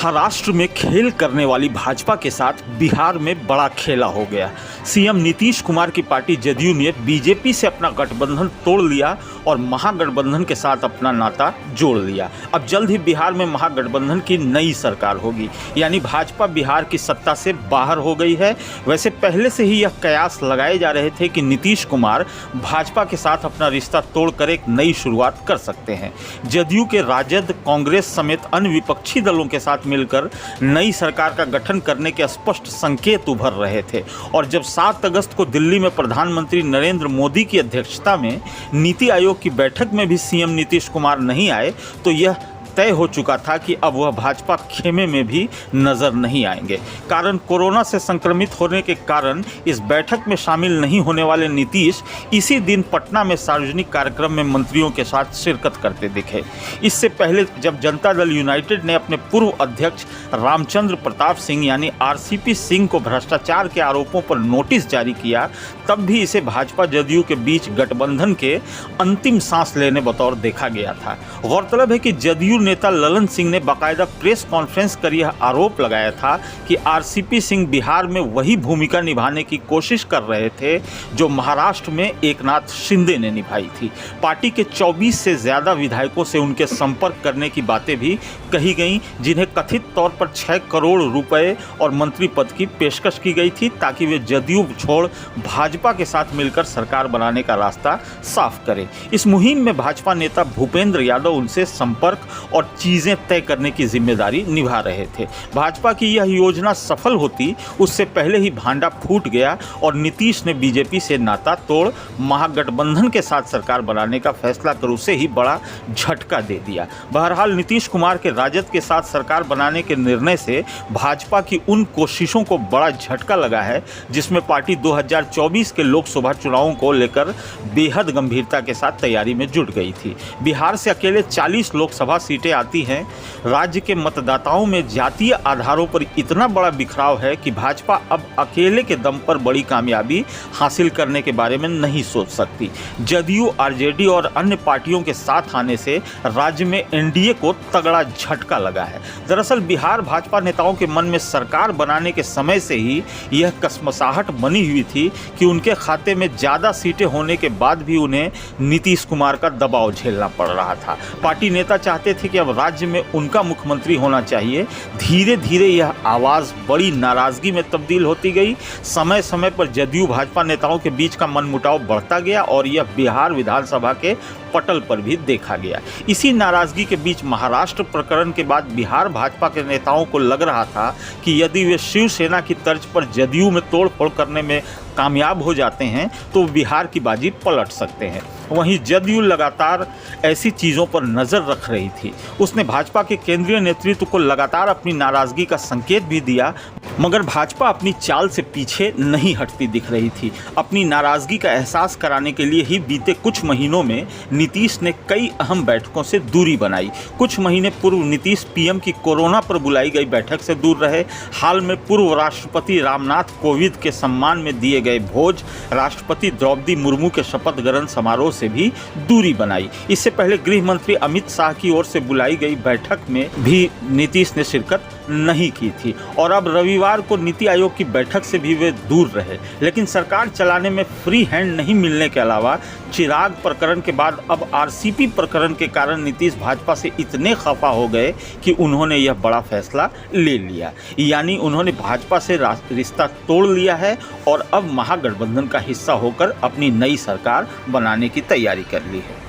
महाराष्ट्र में खेल करने वाली भाजपा के साथ बिहार में बड़ा खेला हो गया। सीएम नीतीश कुमार की पार्टी जदयू ने बीजेपी से अपना गठबंधन तोड़ लिया और महागठबंधन के साथ अपना नाता जोड़ लिया। अब जल्द ही बिहार में महागठबंधन की नई सरकार होगी, यानी भाजपा बिहार की सत्ता से बाहर हो गई है। वैसे पहले से ही यह कयास लगाए जा रहे थे कि नीतीश कुमार भाजपा के साथ अपना रिश्ता तोड़कर एक नई शुरुआत कर सकते हैं। जदयू के राजद, कांग्रेस समेत अन्य विपक्षी दलों के साथ मिलकर नई सरकार का गठन करने के स्पष्ट संकेत उभर रहे थे और जब 7 अगस्त को दिल्ली में प्रधानमंत्री नरेंद्र मोदी की अध्यक्षता में नीति आयोग की बैठक में भी सीएम नीतीश कुमार नहीं आए तो यह तय हो चुका था कि अब वह भाजपा खेमे में भी नजर नहीं आएंगे। कारण कोरोना से संक्रमित होने के कारण इस बैठक में शामिल नहीं होने वाले नीतीश इसी दिन पटना में सार्वजनिक कार्यक्रम में मंत्रियों के साथ शिरकत करते दिखे। इससे पहले जब जनता दल यूनाइटेड ने अपने पूर्व अध्यक्ष रामचंद्र प्रताप सिंह यानी आरसीपी सिंह को भ्रष्टाचार के आरोपों पर नोटिस जारी किया, तब भी इसे भाजपा जदयू के बीच गठबंधन के अंतिम सांस लेने बतौर देखा गया था। गौरतलब है कि जदयू नेता ललन सिंह ने बाकायदा प्रेस कॉन्फ्रेंस कर यह आरोप लगाया था कि आरसीपी सिंह बिहार में वही भूमिका निभाने की कोशिश कर रहे थे जो महाराष्ट्र में एकनाथ शिंदे ने निभाई थी। पार्टी के 24 से ज्यादा विधायकों से उनके संपर्क करने की बातें भी कही गईं, जिन्हें कथित तौर पर 6 करोड़ रुपए और मंत्री पद की पेशकश की गई थी ताकि वे जदयू छोड़ भाजपा के साथ मिलकर सरकार बनाने का रास्ता साफ करें। इस मुहिम में भाजपा नेता भूपेंद्र यादव उनसे संपर्क और चीजें तय करने की जिम्मेदारी निभा रहे थे। भाजपा की यह योजना सफल होती उससे पहले ही भांडा फूट गया और नीतीश ने बीजेपी से नाता तोड़ महागठबंधन के साथ सरकार बनाने का फैसला कर उसे ही बड़ा झटका दे दिया। बहरहाल नीतीश कुमार के राजद के साथ सरकार बनाने के निर्णय से भाजपा की उन कोशिशों को बड़ा झटका लगा है जिसमें पार्टी 2024 के लोकसभा चुनावों को लेकर बेहद गंभीरता के साथ तैयारी में जुट गई थी। बिहार से अकेले 40 लोकसभा सीटें आती हैं। राज्य के मतदाताओं में जातीय आधारों पर इतना बड़ा बिखराव है कि भाजपा अब अकेले के दम पर बड़ी कामयाबी हासिल करने के बारे में नहीं सोच सकती। जदयू, आरजेडी और अन्य पार्टियों के साथ आने से राज्य में एनडीए को तगड़ा झटका लगा है। दरअसल बिहार भाजपा नेताओं के मन में सरकार बनाने के समय से ही यह कसमसाहट बनी हुई थी कि उनके खाते में ज़्यादा सीटें होने के बाद भी उन्हें नीतीश कुमार का दबाव झेलना पड़ रहा था। पार्टी नेता चाहते थे कि अब राज्य में उनका मुख्यमंत्री होना चाहिए। धीरे धीरे यह आवाज़ बड़ी नाराज़गी में तब्दील होती गई। समय समय पर जदयू भाजपा नेताओं के बीच का मनमुटाव बढ़ता गया और यह बिहार विधानसभा के पटल पर भी देखा गया। इसी नाराज़गी के बीच महाराष्ट्र प्रकरण के बाद बिहार भाजपा के नेताओं को लग रहा था कि यदि वे शिवसेना की तर्ज पर जदयू में तोड़फोड़ करने में कामयाब हो जाते हैं तो बिहार की बाजी पलट सकते हैं। वहीं जदयू लगातार ऐसी चीज़ों पर नज़र रख रही थी। उसने भाजपा के केंद्रीय नेतृत्व को लगातार अपनी नाराज़गी का संकेत भी दिया, मगर भाजपा अपनी चाल से पीछे नहीं हटती दिख रही थी। अपनी नाराज़गी का एहसास कराने के लिए ही बीते कुछ महीनों में नीतीश ने कई अहम बैठकों से दूरी बनाई। कुछ महीने पूर्व नीतीश पीएम की कोरोना पर बुलाई गई बैठक से दूर रहे। हाल में पूर्व राष्ट्रपति रामनाथ कोविंद के सम्मान में दिए गए भोज, राष्ट्रपति द्रौपदी मुर्मू के शपथ ग्रहण समारोह से भी दूरी बनाई। इससे पहले गृह मंत्री अमित शाह की ओर से बुलाई गई बैठक में भी नीतीश ने शिरकत नहीं की थी और अब रविवार को नीति आयोग की बैठक से भी वे दूर रहे। लेकिन सरकार चलाने में फ्री हैंड नहीं मिलने के अलावा चिराग प्रकरण के बाद अब आरसीपी प्रकरण के कारण नीतीश भाजपा से इतने खफा हो गए कि उन्होंने यह बड़ा फैसला ले लिया, यानी उन्होंने भाजपा से रिश्ता तोड़ लिया है और अब महागठबंधन का हिस्सा होकर अपनी नई सरकार बनाने की तैयारी कर ली है।